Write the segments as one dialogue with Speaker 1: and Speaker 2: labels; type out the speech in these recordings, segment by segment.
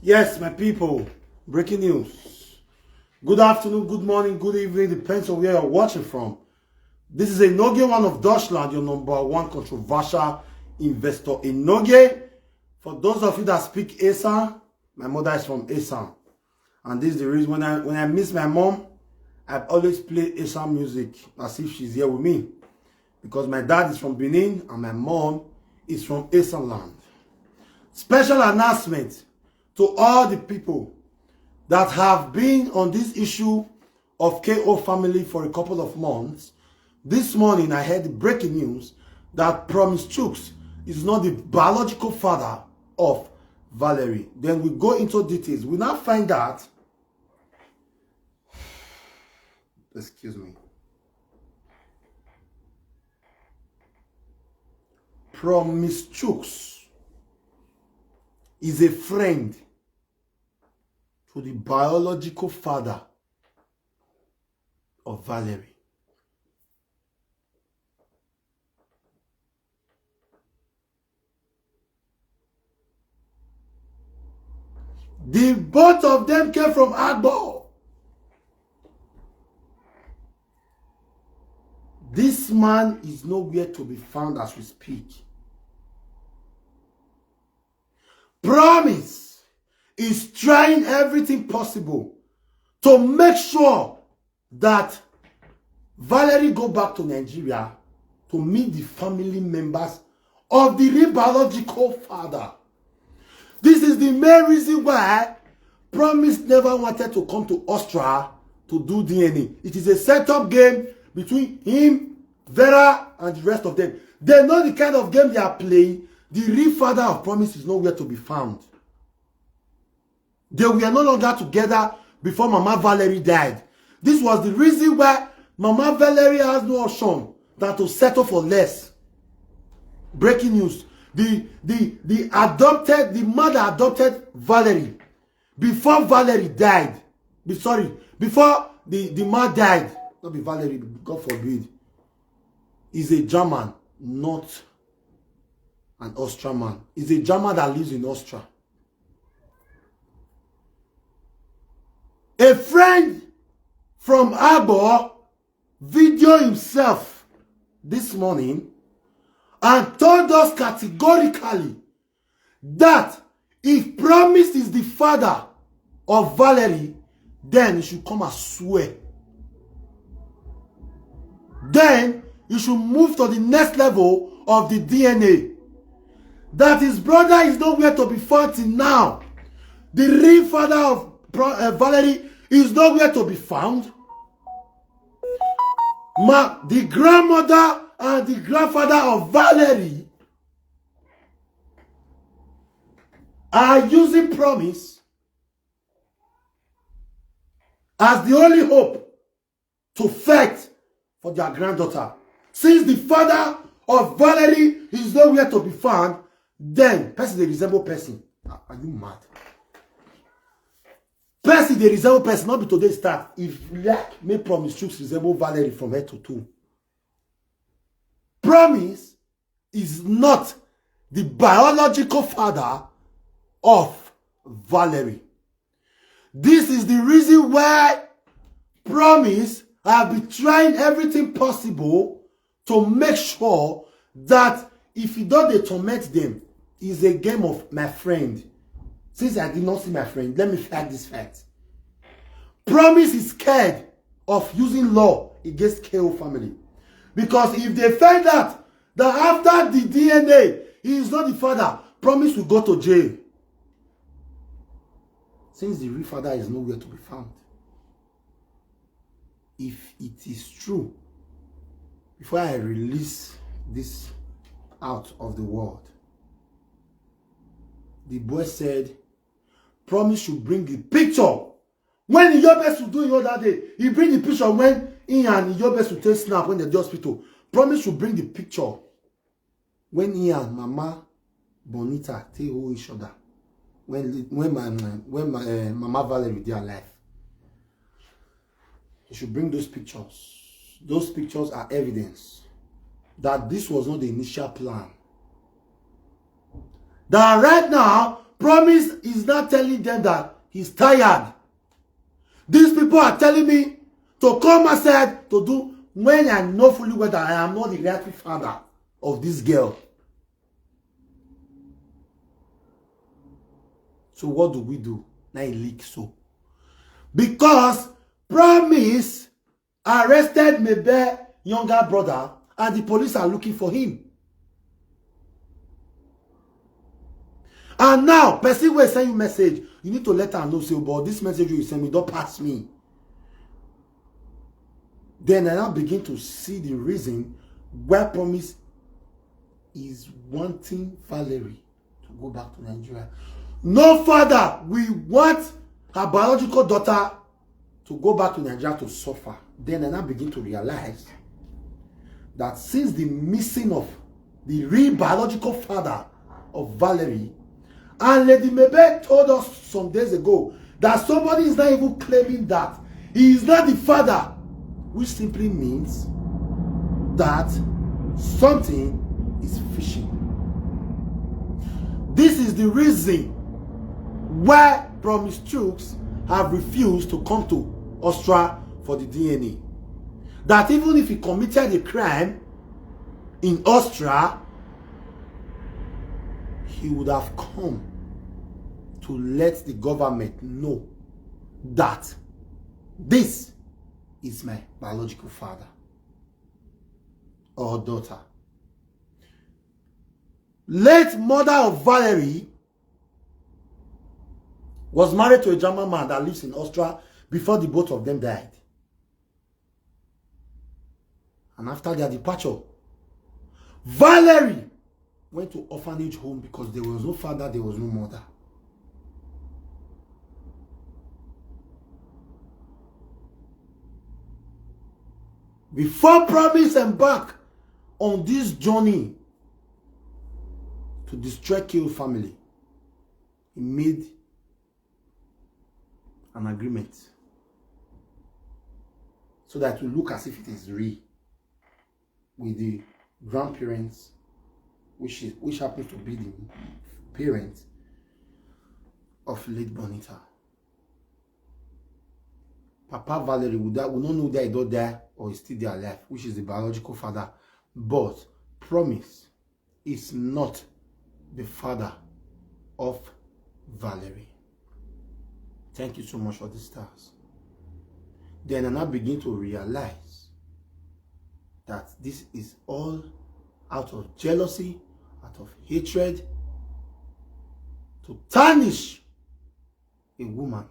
Speaker 1: Yes, my people, breaking news. Good afternoon, good morning, good evening, depends on where you're watching from. This is Enogie, one of Deutschland, your number one controversial investor. Enogie, for those of you that speak Esan, my mother is from Esan. And this is the reason when I miss my mom, I always play Esan music as if she's here with me. Because my dad is from Benin and my mom is from Esan land. Special announcement to all the people that have been on this issue of KO family for a couple of months. This morning I heard the breaking news that Promise Chooks is not the biological father of Valerie. Then we go into details. We now find out, excuse me, Promise Chooks is a friend to the biological father of Valerie. The both of them came from Agbo. This man is nowhere to be found as we speak. Promise is trying everything possible to make sure that Valerie go back to Nigeria to meet the family members of the real biological father. This is the main reason why Promise never wanted to come to Austria to do DNA. It is a setup game between him, Vera, and the rest of them. They know the kind of game they are playing. The real father of Promise is nowhere to be found. They were no longer together before Mama Valerie died. This was the reason why Mama Valerie has no option than to settle for less. Breaking news. The mother adopted Valerie before Valerie died. Before the mother died. Not be Valerie, God forbid. Is a German, not an Austrian man. Is a German that lives in Austria. A friend from Agbo videoed himself this morning and told us categorically that if Promise is the father of Valerie, then he should come and swear. Then he should move to the next level of the DNA. That his brother is nowhere to be found till now. The real father of Valerie is nowhere to be found. The grandmother and the grandfather of Valerie are using Promise as the only hope to fight for their granddaughter. Since the father of Valerie is nowhere to be found, then person they resemble person. Are you mad? Person they resemble person, not be today start. If like may Promise Chooks resemble Valerie from head to toe. Promise is not the biological father of Valerie. This is the reason why Promise have been trying everything possible to make sure that if you don't torment them, it's a game of my friend. Since I did not see my friend, let me fight this fight. Promise is scared of using law against KO family. Because if they find out that after the DNA, he is not the father, Promise will go to jail. Since the real father is nowhere to be found. If it is true, before I release this out of the world, the boy said, Promise should bring the picture. When Enogie should do it the other day, he bring the picture when he and Enogie should take snap when they're at the hospital. Promise should bring the picture when he and Mama Bonita take hold each other. When Mama Valerie they alive. He should bring those pictures. Those pictures are evidence that this was not the initial plan. That right now, Promise is not telling them that he's tired. These people are telling me to come aside to do when I know fully well that I am not the rightful father of this girl. So what do we do? Now it leaks so. Because Promise arrested maybe younger brother and the police are looking for him. And now, person will send you message. You need to let her know, say, but this message you send me, don't pass me. Then I now begin to see the reason why Promise is wanting Valerie to go back to Nigeria. No father, we want her biological daughter to go back to Nigeria to suffer. Then I now begin to realize that since the missing of the real biological father of Valerie, and Lady Mebe told us some days ago that somebody is not even claiming that he is not the father, which simply means that something is fishy. This is the reason why Promise Chooks have refused to come to Austria for the DNA. That even if he committed a crime in Austria, he would have come to let the government know that this is my biological father or daughter. Late mother of Valerie was married to a German man that lives in Austria before the both of them died. And after their departure, Valerie went to orphanage home because there was no father, there was no mother. Before Promise embarked on this journey to destroy Kill family, he made an agreement so that it will look as if it is real with the grandparents, which happens to be the parents of late Bonita. Papa Valerie will not know that he don't die or is still there alive, which is the biological father. But Promise is not the father of Valerie. Thank you so much for the stars. Then I now begin to realize that this is all out of jealousy, out of hatred, to tarnish a woman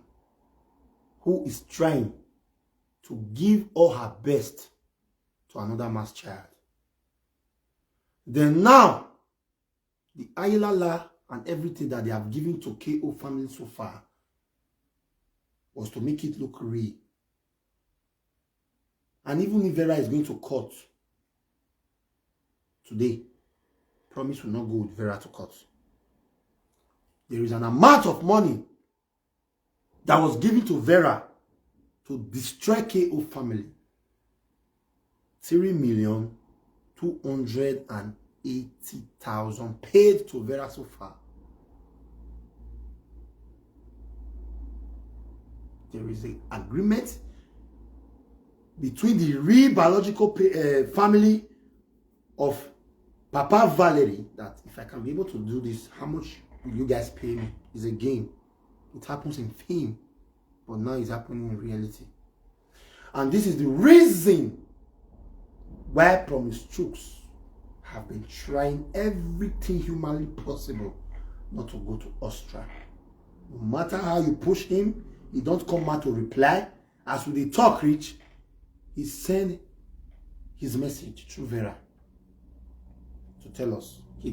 Speaker 1: who is trying to give all her best to another man's child. Then now, the ayalala and everything that they have given to KO family so far was to make it look real. And even if Vera is going to court today, Promise will not go with Vera to court. There is an amount of money that was given to Vera to destroy KO family. 3,280,000 paid to Vera so far. There is an agreement between the real biological family of Papa Valerie that if I can be able to do this, how much will you guys pay me? It's a game. It happens in film, but now it's happening in reality. And this is the reason why Promise Chooks have been trying everything humanly possible not to go to Austria. No matter how you push him, he don't come out to reply. As with the talk reach, he sent his message through Vera to tell us he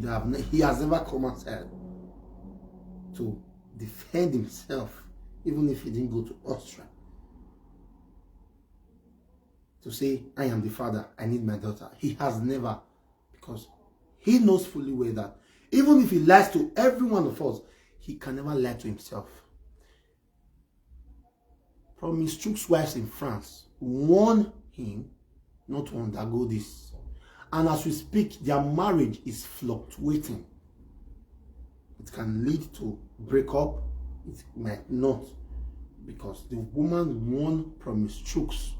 Speaker 1: has never come outside to defend himself, even if he didn't go to Austria, to say, I am the father, I need my daughter. He has never, because he knows fully well that even if he lies to every one of us, he can never lie to himself. Promise Chooks' wives in France warn him not to undergo this. And as we speak, their marriage is fluctuating. It can lead to break up, it might not, because the woman warned Promise Chooks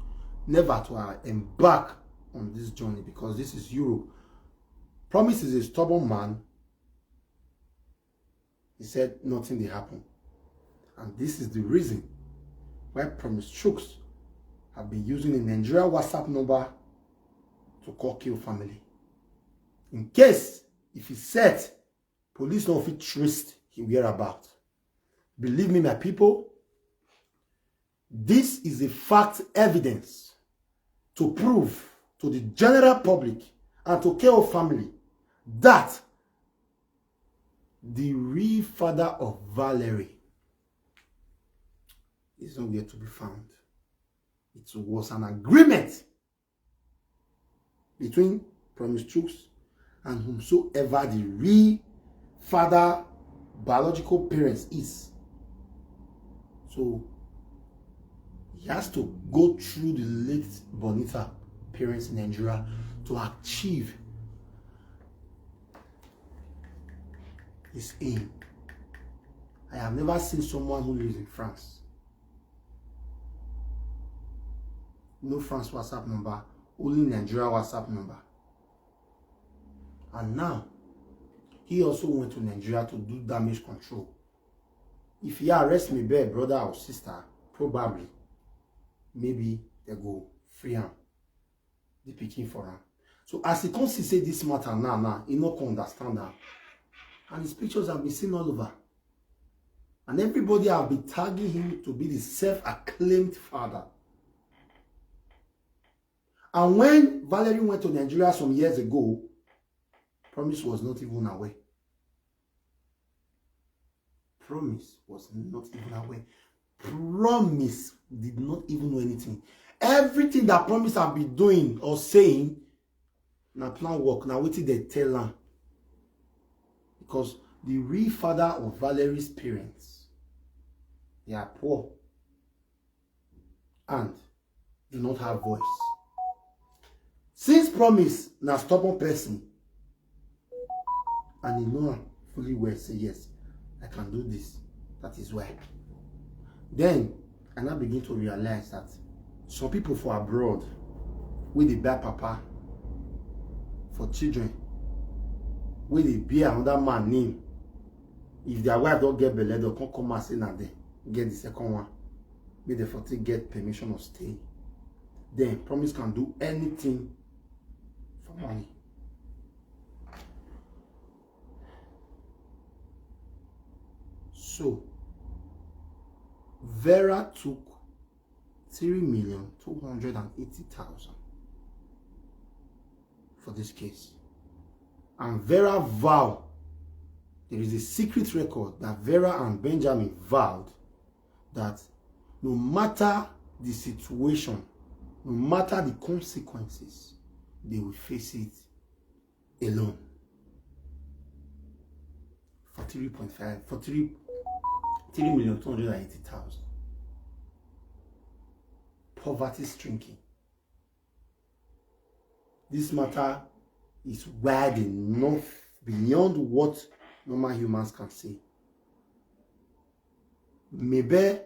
Speaker 1: never to embark on this journey, because this is Europe. Promise is a stubborn man. He said nothing will happen. And this is the reason why Promise Chooks have been using a Nigeria WhatsApp number to call kill family. In case, if he said, police don't fit trace his whereabouts. Believe me, my people, this is a fact evidence to prove to the general public and to KO family that the real father of Valerie is nowhere to be found. It was an agreement between Promise Chooks and whomsoever the real father biological parents is. So he has to go through the late Bonita parents in Nigeria to achieve his aim. I have never seen someone who lives in France. No France WhatsApp number, only Nigeria WhatsApp number. And now, he also went to Nigeria to do damage control. If he arrests me, brother or sister, probably, maybe they go free him. The picking for him. So as he comes to say this matter now, he no can understand that. And his pictures have been seen all over. And everybody have been tagging him to be the self-acclaimed father. And when Valerie went to Nigeria some years ago, Promise was not even aware. Promise was not even aware. Promise did not even know anything. Everything that Promise have been doing or saying, now plan work, now wait till they tell her. Because the real father of Valerie's parents, they are poor and do not have voice. Since Promise now stubborn person, and he know fully well say yes, I can do this. That is why. Then I now begin to realize that some people for abroad with the bad papa for children, with the bear another man name. If their wife don't get belly, they can come and say now they get the second one. May the 40 get permission of stay. Then Promise can do anything for money. So Vera took 3,280,000 for this case. And Vera vowed, there is a secret record that Vera and Benjamin vowed that no matter the situation, no matter the consequences, they will face it alone. For 3,280,000. Poverty striking. This matter is wide enough beyond what normal humans can see. Maybe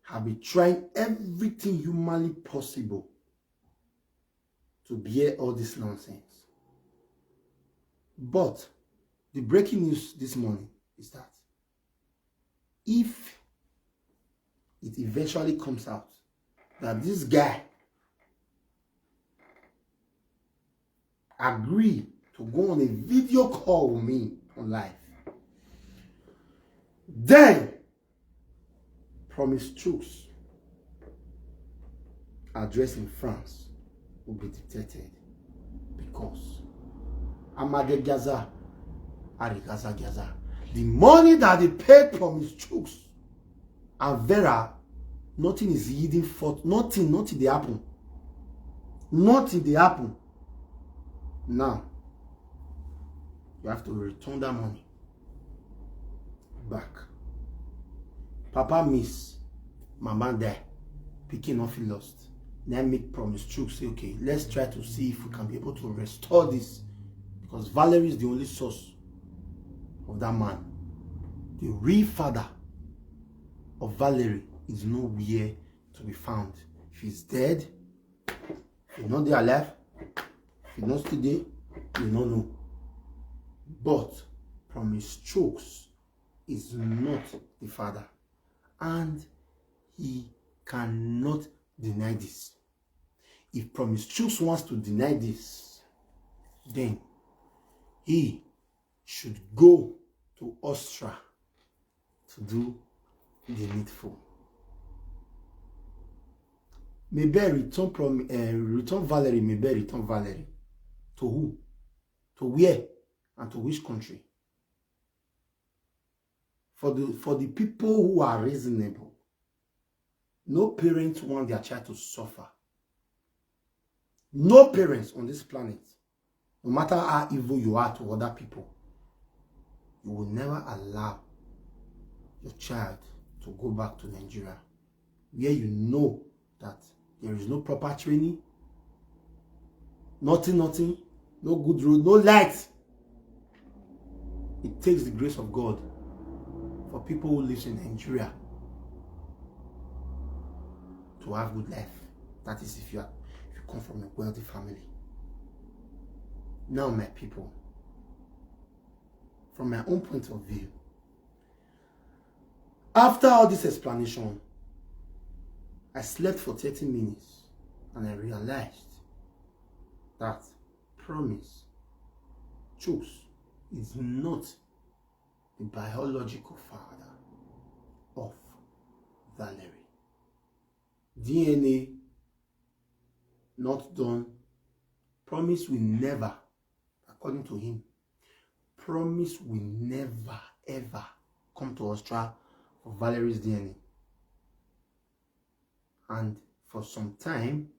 Speaker 1: have been trying everything humanly possible to bear all this nonsense. But the breaking news this morning is that if it eventually comes out that this guy agreed to go on a video call with me on live, then Promise Chooks address in France will be dictated, because Amage Gaza, Arigaza Gaza, the money that they paid Promise Chooks and Vera, nothing is hidden for nothing they happen. Nothing they happen. Now you have to return that money back. Papa miss, mama die, picking off he lost. Then make Promise Chooks say, okay, let's try to see if we can be able to restore this, because Valerie is the only source of that man. The real father of Valerie is nowhere to be found. If he's dead, if he's not there alive, if he's not still there, you don't know. But Promise Chooks is not the father, and he cannot deny this. If Promise Chooks wants to deny this, then he should go to Austria to do the needful. Maybe return Valerie. Maybe return Valerie to who? To where? And to which country? For the people who are reasonable, no parents want their child to suffer. No parents on this planet, no matter how evil you are to other people, you will never allow your child to go back to Nigeria, where you know that there is no proper training, nothing, no good road, no light. It takes the grace of God for people who live in Nigeria to have good life. That is if you come from a wealthy family. Now, my people, from my own point of view, after all this explanation, I slept for 30 minutes and I realized that Promise Chooks is not the biological father of Valerie. DNA not done. Promise will never, according to him, Promise will never ever come to Austria for Valerie's DNA. And for some time,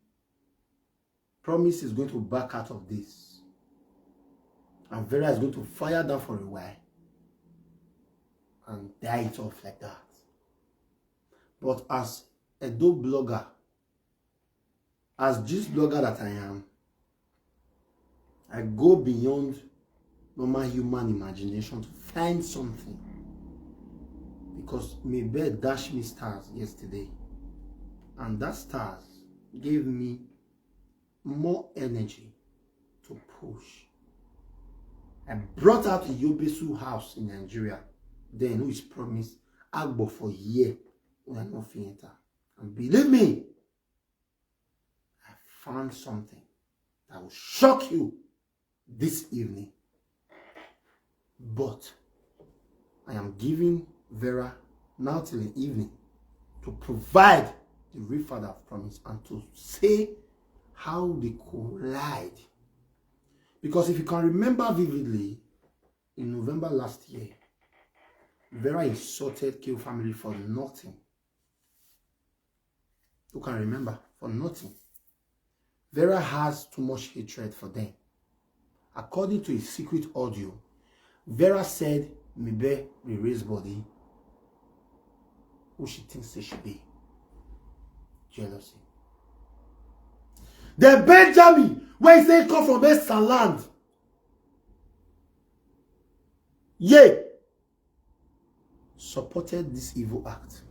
Speaker 1: Promise is going to back out of this. And Vera is going to fire down for a while and die it off like that. But as a dope blogger, as this blogger that I am, I go beyond normal human imagination to find something. Because maybe dashed me stars yesterday. And that stars gave me more energy to push. I brought out a Yobesu house in Nigeria, then who is Promise Agbo for a year when I not enter. And believe me, I found something that will shock you this evening. But I am giving Vera now till the evening to provide the real father of Promise and to say how they collide. Because if you can remember vividly, in November last year, Vera insulted Keo family for nothing. You can remember, for nothing. Vera has too much hatred for them. According to a secret audio, Vera said Mibe Rere's body, who she thinks they should be. Jealousy. The Benjamin, where he say come from Eastern land. Yeah. Supported this evil act.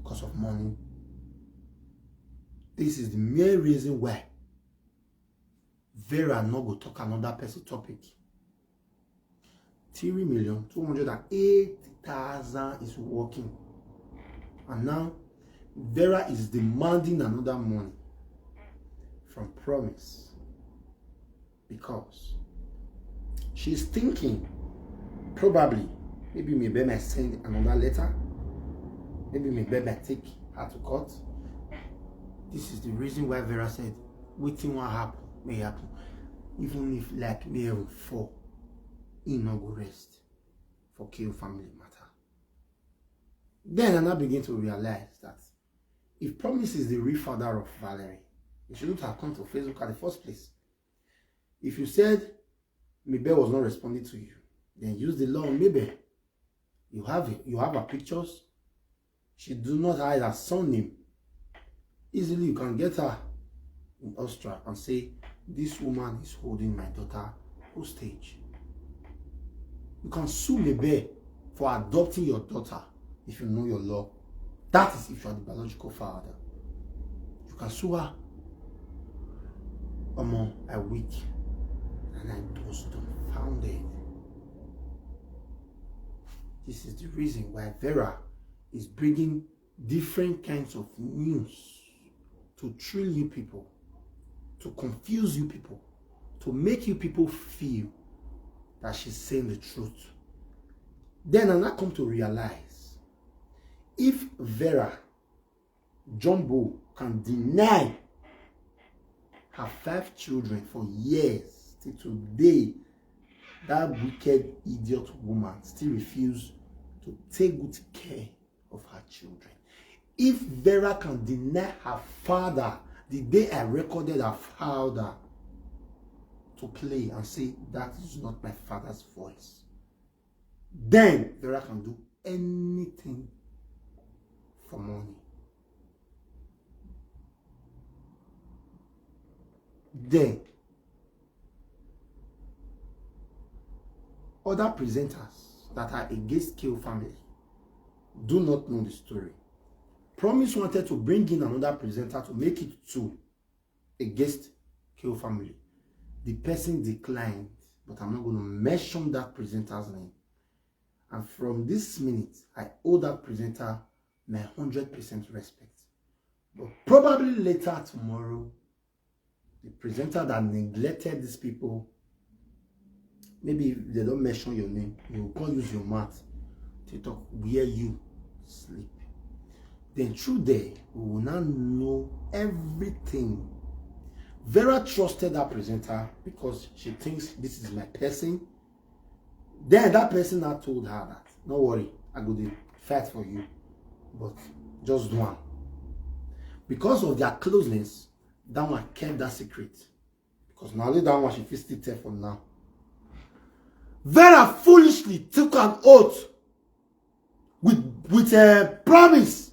Speaker 1: Because of money. This is the main reason why Vera no go talk another person topic. 3,208,000 is working. And now Vera is demanding another money from Promise because she's thinking probably maybe maybe might send another letter, maybe maybe might take her to court. This is the reason why Vera said waiting what happen may happen, even if like may fall, he no go rest for Keo family matter. Then I now begin to realize that if Promise is the real father of Valerie, he shouldn't have come to Facebook at the first place. If you said Mibe was not responding to you, then use the law on Mibe. You have her pictures. She do not hide her son name. Easily you can get her in Austria and say, this woman is holding my daughter hostage. You can sue Mebe for adopting your daughter if you know your law. That is if you are the biological father. You can sue her. I weak and I was dumbfounded. This is the reason why Vera is bringing different kinds of news to thrill you people, to confuse you people, to make you people feel that she's saying the truth. Then I come to realize, if Vera Jumbo can deny her 5 children for years, till today, that wicked idiot woman still refuses to take good care of her children. If Vera can deny her father the day I recorded her father to play and say that is not my father's voice, then Vera can do anything for money. Then other presenters that are against Kill family do not know the story. Promise wanted to bring in another presenter to make it too against Kill family. The person declined, but I'm not going to mention that presenter's name. And from this minute, I owe that presenter my 100% respect. But probably later tomorrow, the presenter that neglected these people, maybe if they don't mention your name, you will use your mouth to talk where you sleep. Then through there, we will now know everything. Vera trusted that presenter because she thinks this is my person. Then that person now told her that, no worry, I go to fight for you, but just one. Because of their closeness, that one kept that secret. Because now that one she feels still for now. Vera foolishly took an oath with a promise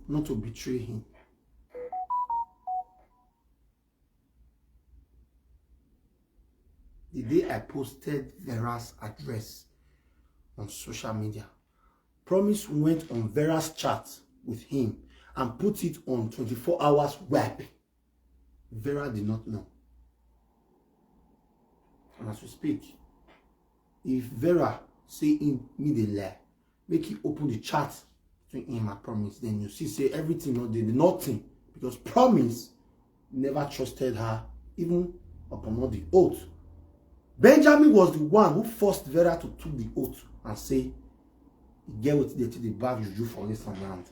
Speaker 1: not to betray him. The day I posted Vera's address on social media, Promise went on Vera's chat with him and put it on 24 hours web. Vera did not know. And as we speak, if Vera say him me the lie, make him open the chat between him and Promise, then you see say everything not did nothing, because Promise never trusted her even upon all the oath. Benjamin was the one who forced Vera to take the oath and say, get with the bag juju for this and land.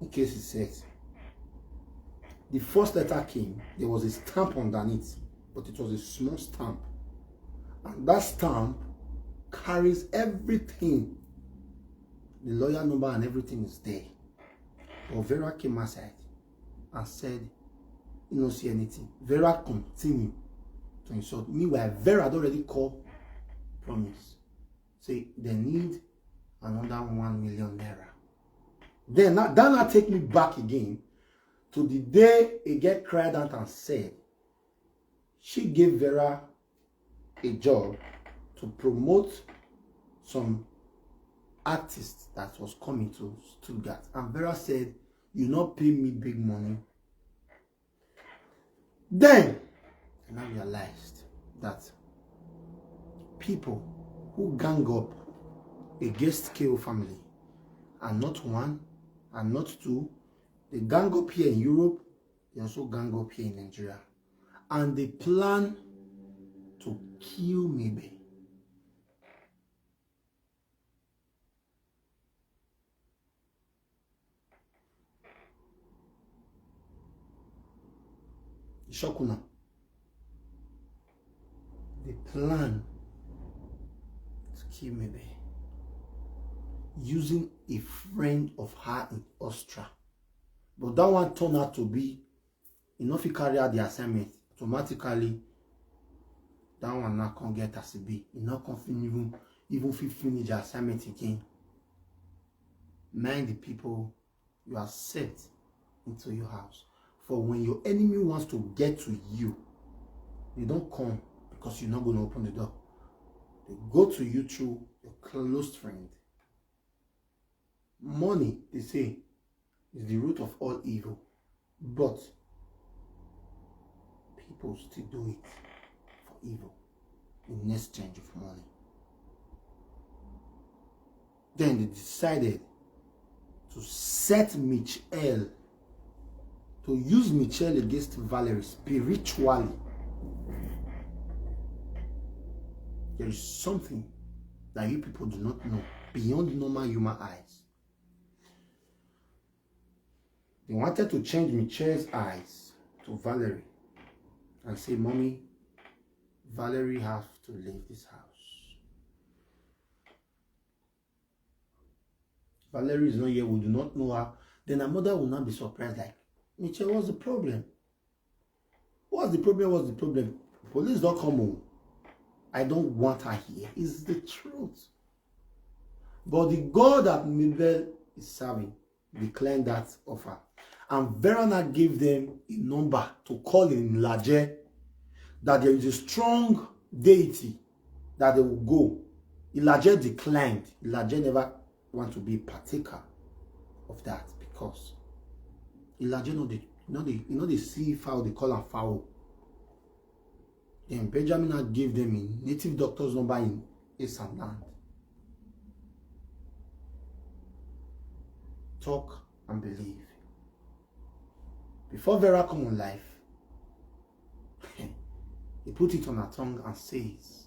Speaker 1: In case he says, the first letter came, there was a stamp underneath, but it was a small stamp. And that stamp carries everything. The lawyer number and everything is there. But Vera came aside and said, you don't see anything. Vera continued to insult. Meanwhile, Vera had already called Promise. Say they need another 1 million naira. Then that take me back again to the day a girl cried out and said she gave Vera a job to promote some artist that was coming to Stuttgart. And Vera said, you not pay me big money. Then I now realized that people who gang up against KO family are not one, and not two. They gang up here in Europe, they also gang up here in Nigeria. And they plan to kill Mebe. Shokuna. They plan to kill Mebe using a friend of her in Austria. But that one turned out to be enough to carry out the assignment. Automatically, that one now can't get as a B. He not can even finish the assignment again. Mind the people you accept into your house. For when your enemy wants to get to you, they don't come because you're not going to open the door. They go to you through your close friend. Money, they say, is the root of all evil. But people still do it for evil in exchange of money. Then they decided to set Michelle, to use Michelle against Valerie spiritually. There is something that you people do not know beyond normal human eyes. They wanted to change Michelle's eyes to Valerie and say, Mommy, Valerie has to leave this house. Valerie is not here, we do not know her. Then her mother will not be surprised, like, Michelle, what's the problem? What's the problem? What's the problem? Police don't come home. I don't want her here. It's the truth. But the God that Mabel is serving declined that offer. And Verona gave them a number to call in Enogie, that there is a strong deity that they will go. Enogie declined. Enogie never want to be a partaker of that because Enogie know they see fowl, they call them fowl. Then Benjamin gave them a native doctor's number in Eastern land. Talk and believe. Before Vera come on life, he put it on her tongue and says,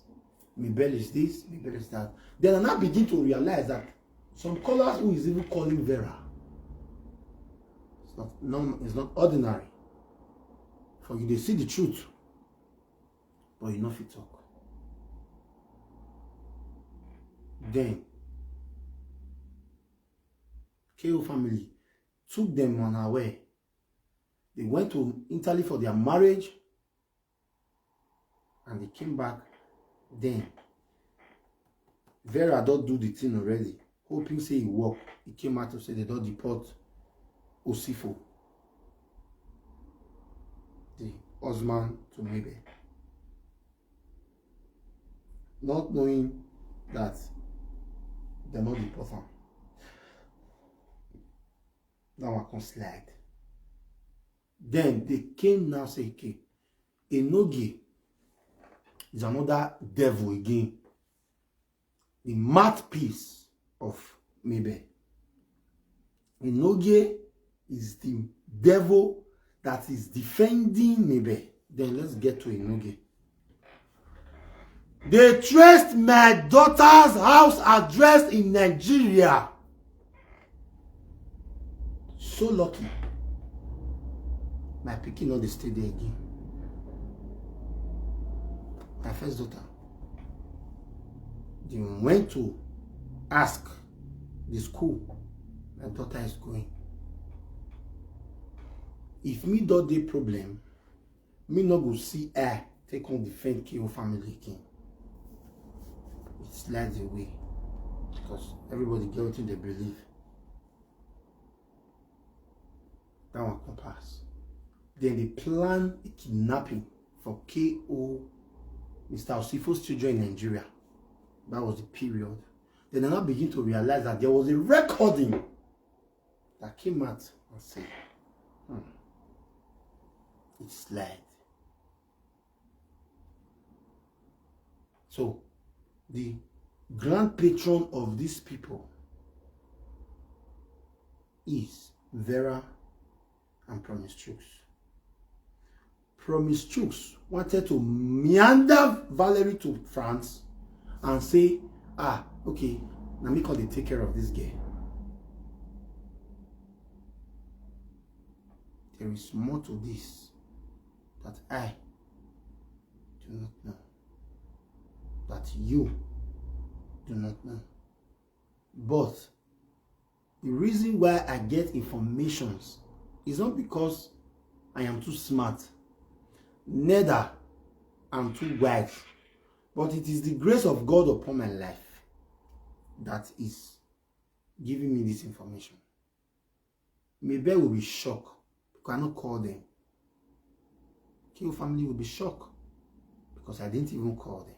Speaker 1: Mabel is this, Mabel is that. Then I now begin to realize that some callers who is even calling Vera, it's not ordinary. For you, they see the truth, but you know if you talk. Then, KO family took them on our way. They went to Italy for their marriage, and they came back. Then, Vera don't do the thing already, hoping say he work. He came out to say they don't deport Osifo, the husband to Mabel, not knowing that they're not important. Now I can slide. Then they came now say, okay, Enogie is another devil again. The mouthpiece of Mabel. Enogie is the devil that is defending Mabel. Then let's get to Enogie. They traced my daughter's house address in Nigeria. So lucky. My pikin not stay there again. My first daughter. They went to ask the school my daughter is going. If me don't do problem, me not go see her take on defend KO family again. It slides away because everybody get what they believe. That one can pass. Then they plan a kidnapping for KO, Mr. Osifo's children in Nigeria. That was the period. Then they now begin to realize that there was a recording that came out and said, it's lied. So, the grand patron of these people is Vera and Promise Chooks. Promise Chooks wanted to meander Valerie to France and say, okay, now me can take care of this girl. There is more to this that I do not know, that you do not know. But the reason why I get informations is not because I am too smart, neither I'm too wise, but it is the grace of God upon my life that is giving me this information. Mabel will be shocked because I not call them. KO family will be shocked because I didn't even call them.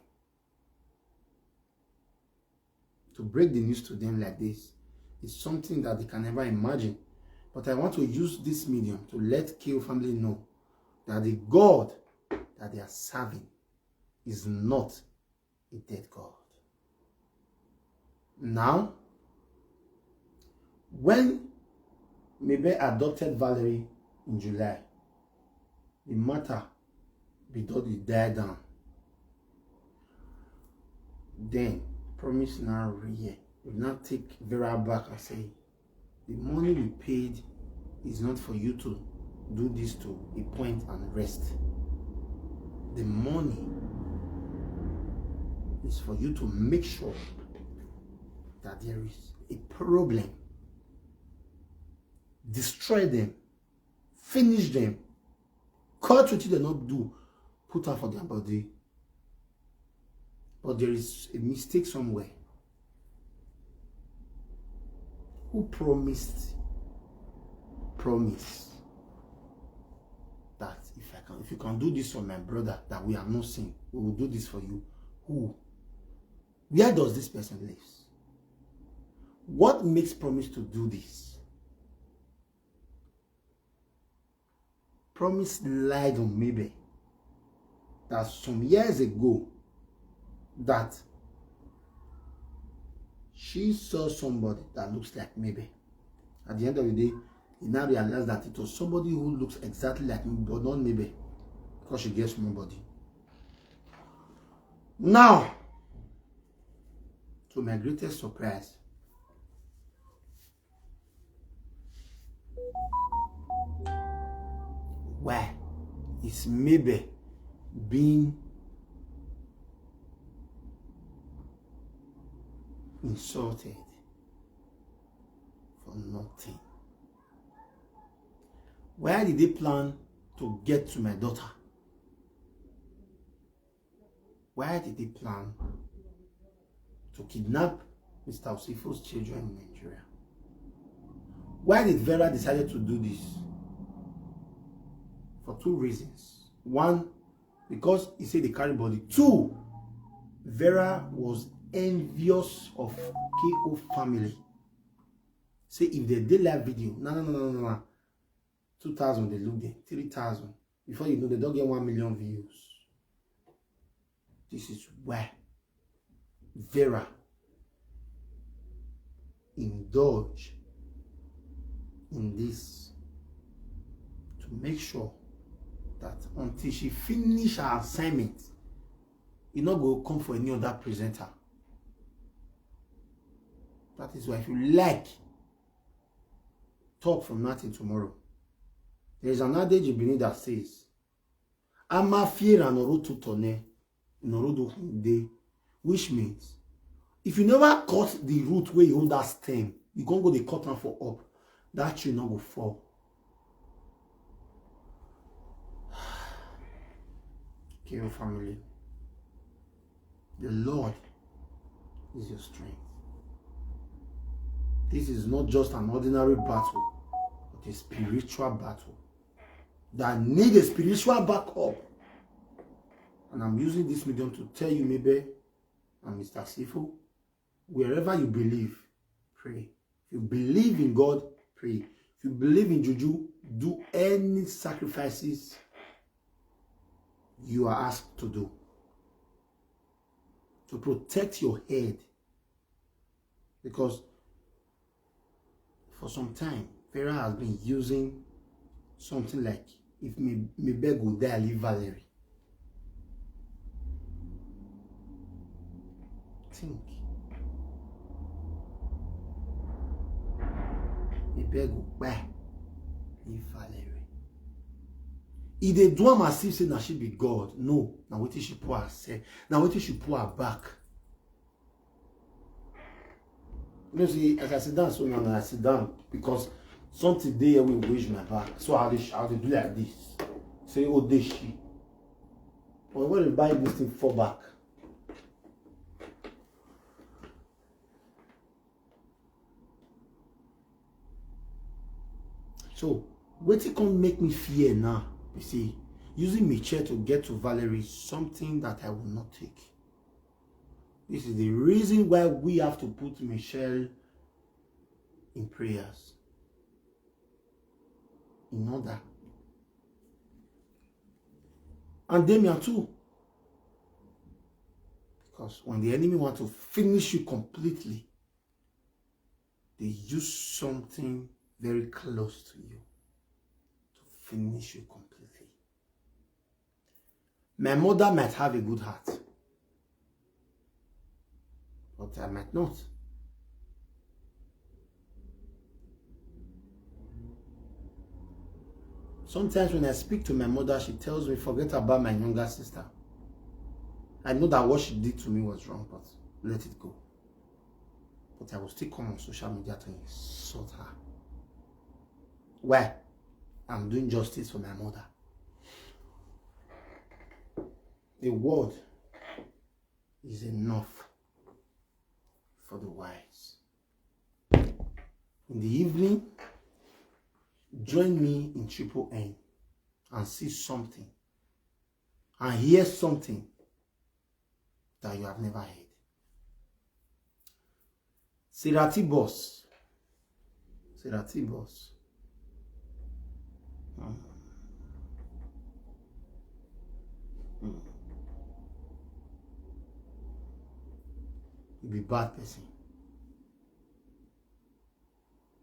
Speaker 1: To break the news to them like this is something that they can never imagine. But I want to use this medium to let KO family know that the God that they are serving is not a dead God. Now, when Mebe adopted Valerie in July, the matter died down. Then Promise now will not take Vera back and say, the money we paid is not for you to do this to a point and rest. The money is for you to make sure that there is a problem. Destroy them. Finish them. Cut what they not do. Put out for their body. But there is a mistake somewhere. Who promised that if you can do this for my brother that we are not seeing, we will do this for you? Who? Where does this person live? What makes Promise to do this? Promise lied on Mebe that some years ago that she saw somebody that looks like Mebe. At the end of the day, he now realized that it was somebody who looks exactly like me, but not Mebe, because she gets nobody. Now, to my greatest surprise, why is Mebe being insulted for nothing? Where did they plan to get to my daughter? Why did they plan to kidnap Mr. Osifo's children in Nigeria? Why did Vera decide to do this? For two reasons. One, because he said they carry body. Two, Vera was envious of KO family. Say if they did live video, no. 2,000 they look there, 3,000. Before you know, they don't get 1 million views. This is why Vera indulge in this to make sure that until she finish her assignment, you not go come for any other presenter. That is why if you like, talk from nothing tomorrow. There is an adage in Benin that says, "Ama fiera noro tutone, noro do hunde," which means if you never cut the root where you hold that stem, you can't go the cut down for up. That tree not go fall. KO family, the Lord is your strength. This is not just an ordinary battle, but a spiritual battle that need a spiritual backup. And I'm using this medium to tell you, maybe, and Mr. Sifu, wherever you believe, pray. If you believe in God, pray. If you believe in Juju, do any sacrifices you are asked to do to protect your head. Because for some time, Vera has been using something like, if Mebe go die, leave Valerie. Think. Mebe go die, leave Valerie. If they do am as if say na she be God, no. Now what she put herself? Now what she put her back? You know, see, as I sit down, so now I sit down because something there will wish my back. So how they do like this? Say, oh, they she. But when you buy this thing, fall back. So, what it can make me fear now? You see, Using Michelle to get to Valerie is something that I will not take. This is the reason why we have to put Michelle in prayers. In order. And Damian too. Because when the enemy wants to finish you completely, they use something very close to you to finish you completely. My mother might have a good heart, but I might not. Sometimes when I speak to my mother, she tells me, forget about my younger sister. I know that what she did to me was wrong, but let it go. But I will still come on social media to insult her. Why? I'm doing justice for my mother. The word is enough for the wise. In the evening, join me in Triple N and see something and hear something that you have never heard. Serati boss. Serati boss. You be bad person.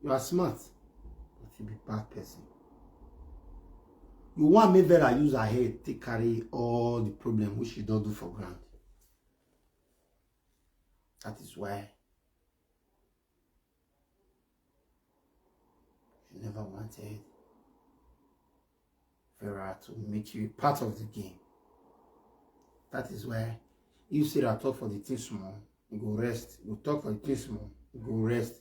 Speaker 1: You are smart, but you be bad person. You want me Vera use her head to carry all the problem which she don't do for granted. That is why you never wanted Vera to make you a part of the game. That is why you say that talk for the thing small, you go rest. You talk for the thing small, you go rest.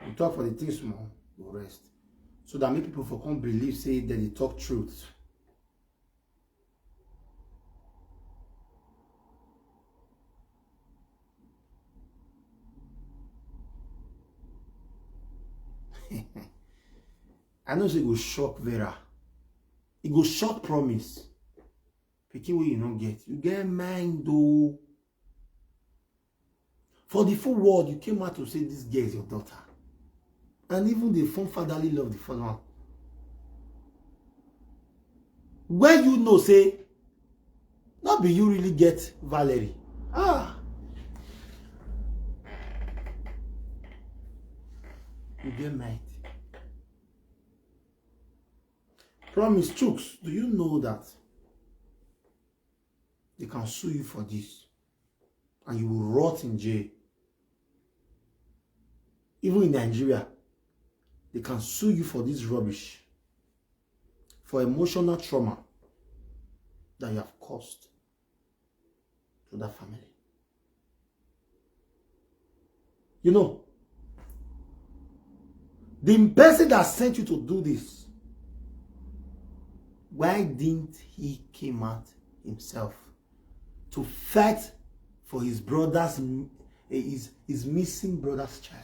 Speaker 1: You talk for the thing small, you go rest. So that many people for come believe, say that they talk truth. I know it go shock Vera. It go shock Promise. Picking what you don't get. You get mind though. For the full world, you came out to say this girl is your daughter. And even the fun fatherly love the father one. When you know, say, not be you really get Valerie. You get mind. Promise, Chooks, do you know that they can sue you for this and you will rot in jail? Even in Nigeria, they can sue you for this rubbish, for emotional trauma that you have caused to that family. You know, the person that sent you to do this, why didn't he come out himself to fight for his brother's, his missing brother's child?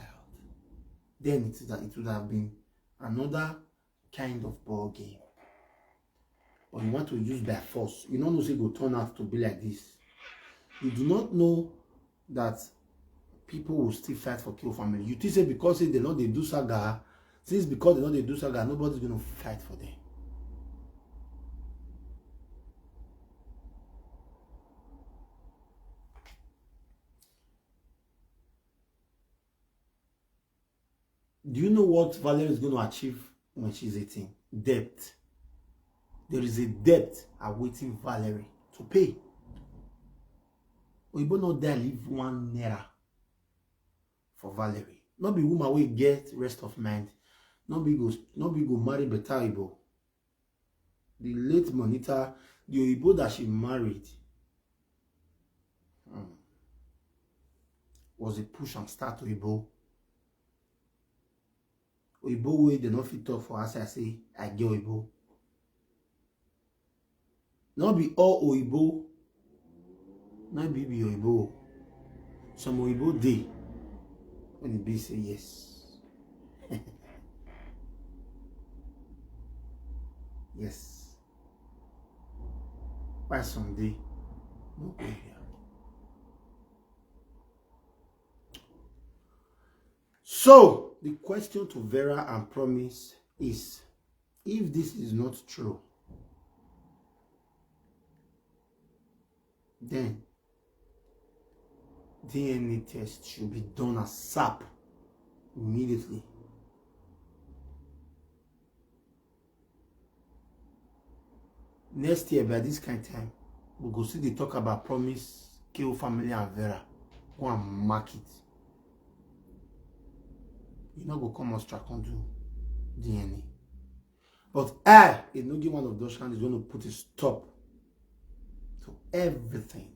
Speaker 1: Then it would have been another kind of ball game. But you want to use by force. You don't know say it will turn out to be like this. You do not know that people will still fight for kill family. You think say because they know they do saga, since because they know they do saga, nobody's going to fight for them. Do you know what Valerie is going to achieve when she's 18? Debt. There is a debt awaiting Valerie to pay. Oyibo not there leave 1 naira for Valerie. Not be woman will get rest of mind. Not be go marry better Oyibo. The late monitor, the Oyibo that she married was a push and start Oyibo. Oyibo way they not fit talk for us. I say I get Oyibo. Not be all Oyibo. Not be Oyibo. Some Oyibo day when the be say yes. Yes. Why Sunday? No go here. So the question to Vera and Promise is, if this is not true, then DNA test should be done ASAP immediately. Next year, by this kind of time, we'll go see the talk about Promise, kill family and Vera. Go and mark it. You know, go come on track and do DNA. But Enogie, one of those is going to put a stop to everything.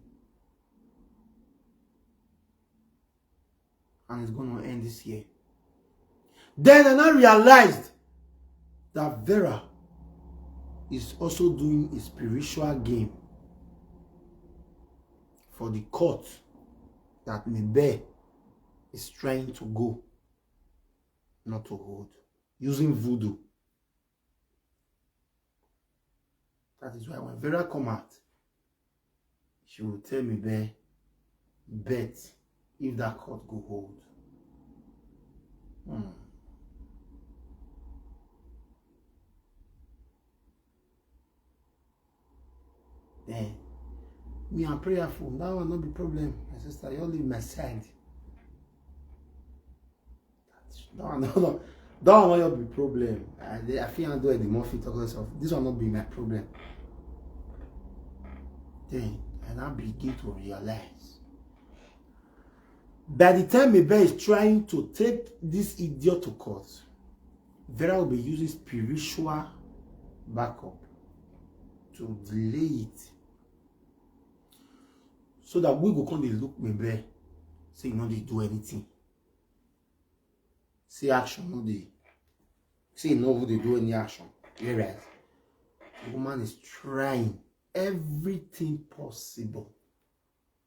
Speaker 1: And it's going to end this year. Then I now realized that Vera is also doing a spiritual game for the court that Mebe is trying to go, not to hold, using voodoo. That is why when Vera come out, she will tell Mebe, bet if that court go hold. Then me am prayerful. That will not be problem. My sister, you all leave my side. That will not be problem. I feel I do the Murphy talk of this will not be my problem. Then I now begin to realize. By the time Mebe is trying to take this idiot to court, Vera will be using spiritual backup to delay it. So that we go come dey look Mebe, say you know they do anything. Say action, no they. Say you know who they do any action. Whereas the woman is trying everything possible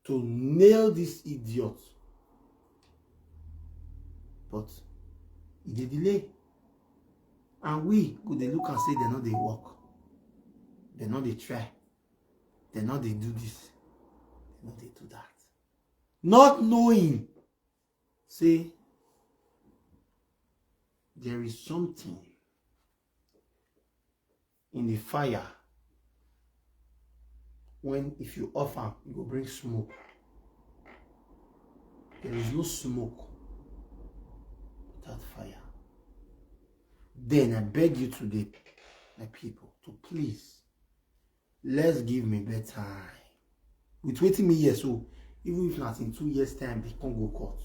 Speaker 1: to nail this idiot. But it dey delay. And we go dey look and say they know they work. They know they try. They know they do this. They know they do that. Not knowing, say, there is something in the fire when if you offer, you will bring smoke. There is no smoke without fire. Then I beg you today, my people, to please, let's give me better time. With waiting me here, so even if not in 2 years' time, they can't go court.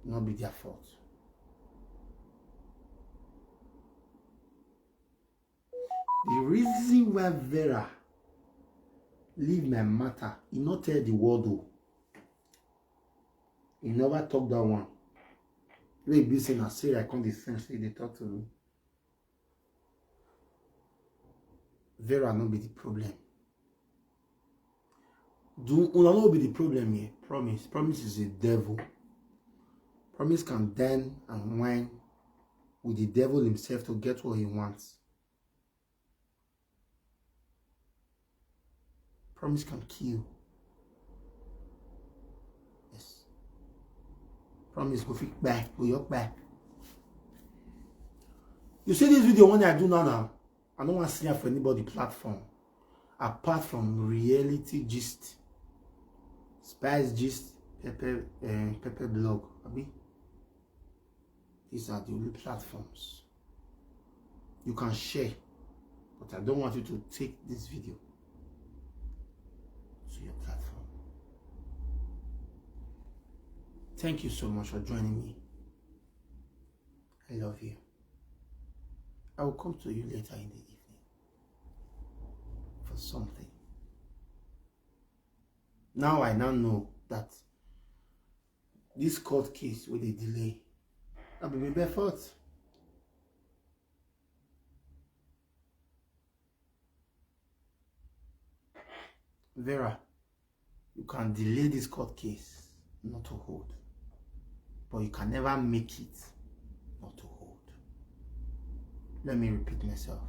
Speaker 1: Not be their fault. The reason why Vera leave my matter, he not tell the world though. He never talk that one. They be saying, I say I can't defend, say they talk to me. Vera not be the problem. Do una not be the problem here. Promise. Promise is a devil. Promise can dine and wine with the devil himself to get what he wants. Promise can kill. Yes. Promise go fit back, go your back. You see this video when I do now, I don't want to see it for anybody platform. Apart from reality gist, spice gist, pepper blog. Abi? These are the only platforms you can share. But I don't want you to take this video to your platform. Thank you so much for joining me. I love you. I will come to you later in the evening for something. Now I know that this court case with a delay, that will be my fault. Vera, you can delay this court case not to hold, but you can never make it not to hold. Let me repeat myself.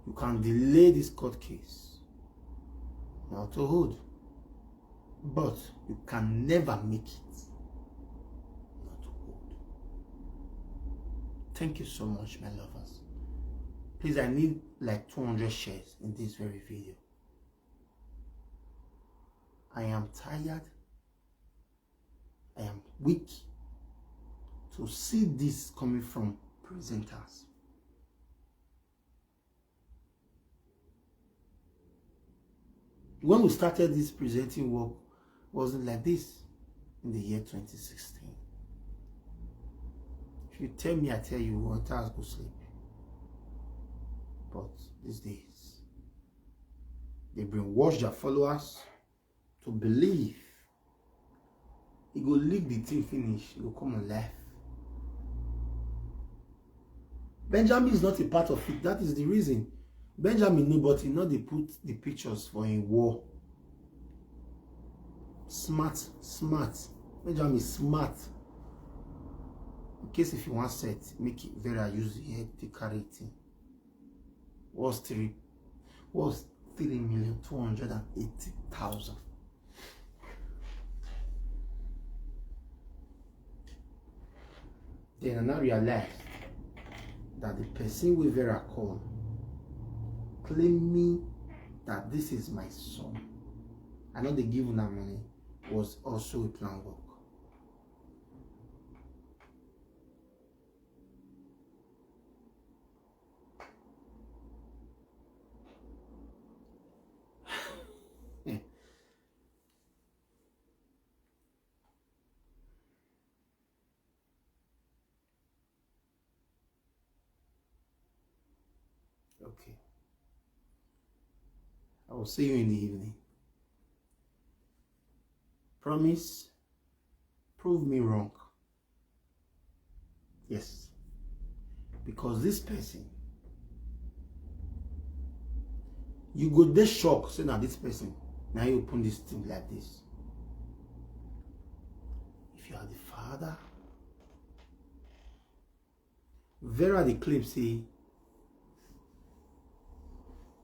Speaker 1: You can delay this court case not to hold, but you can never make it not to hold. Thank you so much, my lovers. Please, I need like 200 shares in this very video. I am tired. I am weak to see this coming from presenters. When we started this presenting work, wasn't like this in the year 2016. If you tell me, I tell you, what has go sleep. But these days, they brainwash their followers to believe he go leak the thing finish, he go come and laugh. Benjamin is not a part of it. That is the reason. Benjamin knew, but he know they put the pictures for a war. Smart. Benjamin is smart. In case if you want set, make it very use the head to carry it in. Was 3,280,000. Then I now realize that the person with Vera called claiming that this is my son, I know they give him that money, was also a plan work. Okay. I will see you in the evening. Promise, prove me wrong. Yes. Because this person, you go this shock, say now this person, now you open this thing like this. If you are the father, Vera the claim say,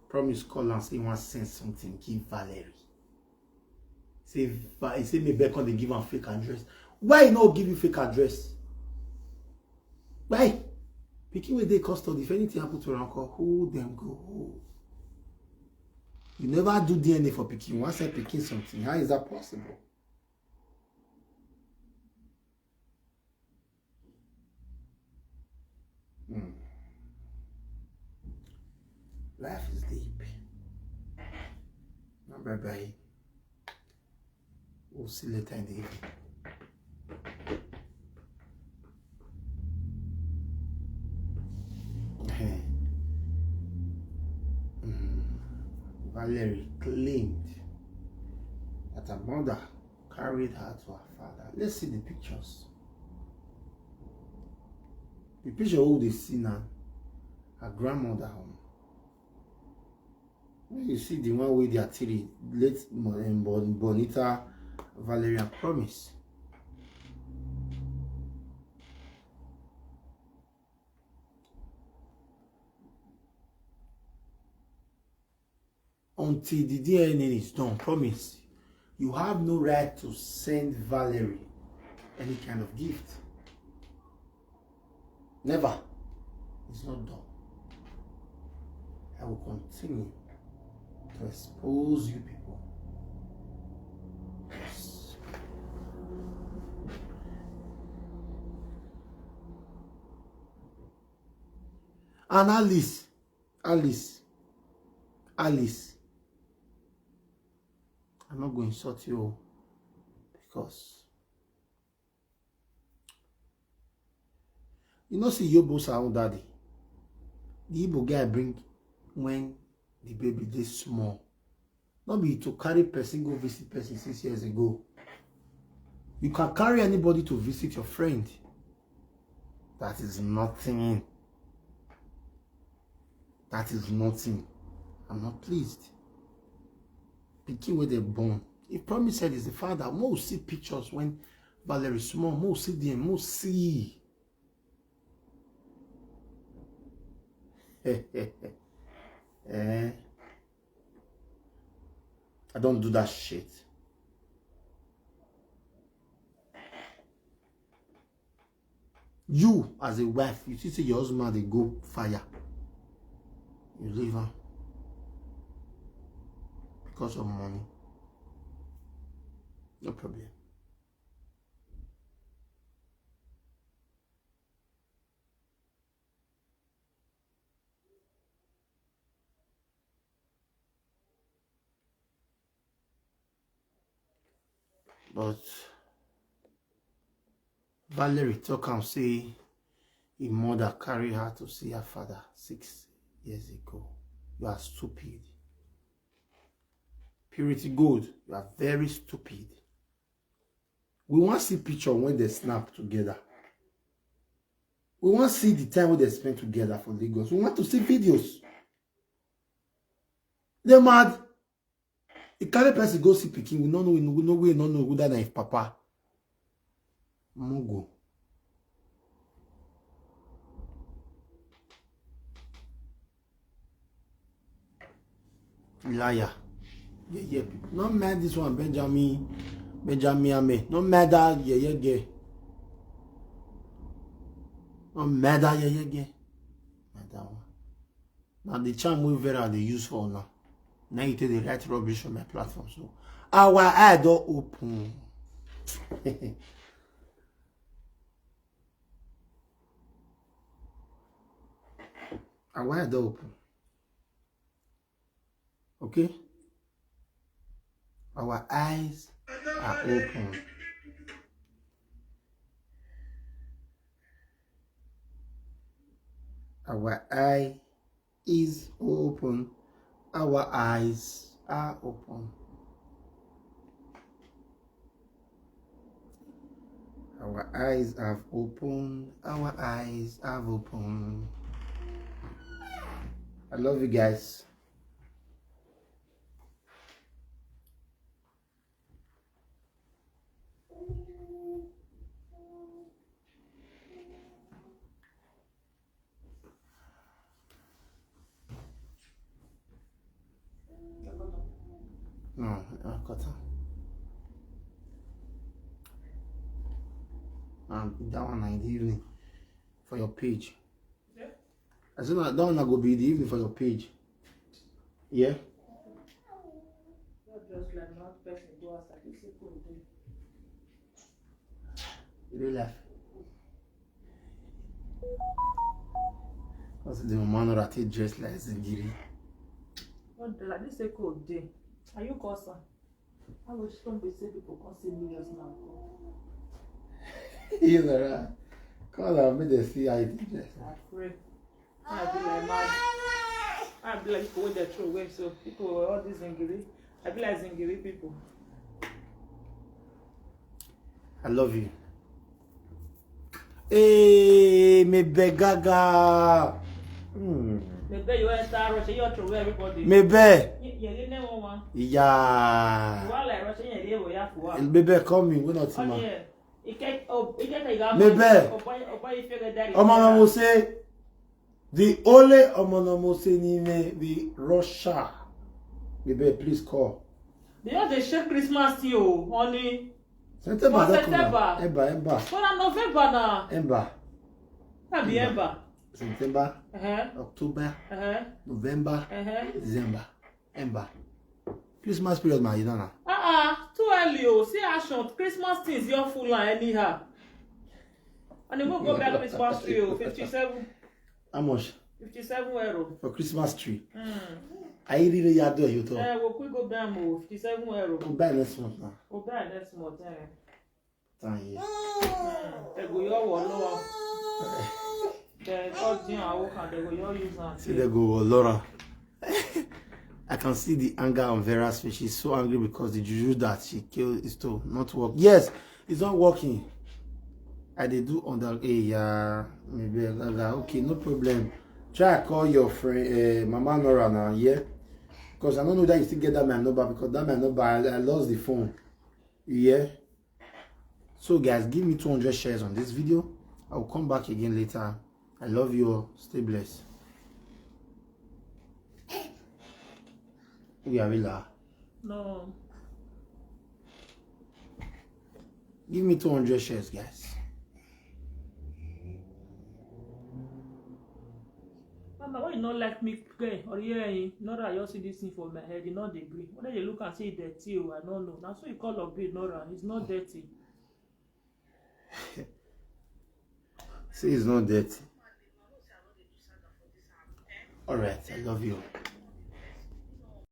Speaker 1: Promise call and say he want to send something, give Valerie. Say maybe they give him fake address. Why not give you fake address? Why? Picking with the custody, if anything happen to Ranko, who them go? You never do DNA for picking. Once I picking something, how is that possible? Life is deep. Bye bye. We'll see you later in the evening. Valerie claimed that her mother carried her to her father. Let's see the pictures. The picture who they see now, her grandmother home. When you see the one with their three, late Bonita, Valerie, and Promise. Until the DNA is done, Promise, you have no right to send Valerie any kind of gift. Never. It's not done. I will continue to expose you people. Yes. And Alice, I'm not going to insult you because you know, see Yobo's own daddy. The Igbo guy bring when the baby this small. Not be to carry person go visit person 6 years ago. You can carry anybody to visit your friend. That is nothing. That is nothing. I'm not pleased. Picking where they're born. If Promise said is the father, more see pictures when Valerie small, more see them, more see. I don't do that shit. You, as a wife, you see your husband, they go fire. You leave her. Because of money. No problem. But Valerie talk and say a mother carry her to see her father 6 years ago. You are stupid. Purity Gold, you are very stupid. We want to see picture when they snap together. We want to see the time when they spend together for Lagos. We want to see videos. They're mad. The carry person go see Peking. We don't know. We don't know who that is Papa. Mongo. Liar. Yeah, people. Not mad this one, Benjamin Ame. Not mad that yeah. Not mad that yeah. Mad that one. Now the charm we very they use for now. Now you take the right rubbish on my platform. So our eye don't open. Our eye don't open. Okay? Our eyes are open. Our eye is open. Our eyes are open. Our eyes have opened. Our eyes have opened. I love you guys. No, I got her. That one in the evening for your page. Yeah. I said that one will be the evening for your page. Yeah. Just like not person go outside. You really laugh. What's the man that he dressed like Zingiri?
Speaker 2: What the like this a cold day? Are you cousin? I was going to say people can see millions now.
Speaker 1: You know that. Call her, me they see how it is.
Speaker 2: I pray. I be like mad. I be like people with their throw away. So people all these Zingiri. I be like Zingiri people.
Speaker 1: I love you. Hey, me begaga.
Speaker 2: Maybe you want to rush you throw away everybody.
Speaker 1: Maybe.
Speaker 2: You didn't know one.
Speaker 1: Yeah.
Speaker 2: You are like rushing your day where you have to.
Speaker 1: Baby, call me. We're not
Speaker 2: oh yeah.
Speaker 1: Maybe.
Speaker 2: Mama
Speaker 1: say the only Omonomose Nime the Russia. Baby, please call.
Speaker 2: They are the share Christmas to you, honey.
Speaker 1: September.
Speaker 2: Ember. For November now.
Speaker 1: Ember.
Speaker 2: That be Ember.
Speaker 1: September. October. November. December. Ember. Christmas period, man, you don't know.
Speaker 2: Too early, oh. See how short Christmas things you're full on anyhow. And then we'll go back to Christmas tree, 57.
Speaker 1: How much?
Speaker 2: 57 euro.
Speaker 1: For Christmas tree. I really do you talk.
Speaker 2: We'll go back 57 euro.
Speaker 1: We'll buy next month now.
Speaker 2: We'll buy next month,
Speaker 1: Thank you.
Speaker 2: They go your wall. They got you out and they go your use and
Speaker 1: see they go Laura. I can see the anger on Vera's face. She's so angry because the juju that she killed is still not working. Yes, it's not working. I did do on the maybe okay, no problem. Try to call your friend Mama Nora now, yeah? Because I don't know that you still get that my number because that my number I lost the phone. Yeah. So guys, give me 200 shares on this video. I will come back again later. I love you all. Stay blessed. Uyarila.
Speaker 2: No.
Speaker 1: Give me 200 shares, guys.
Speaker 2: Mama, why you not like me play? Or yeah, not that you see this thing for my head, you not agree. When you look and say it's dirty, I don't know. Now so you call up bed, Nora. It's not dirty.
Speaker 1: See, it's not dirty. Alright, I love you.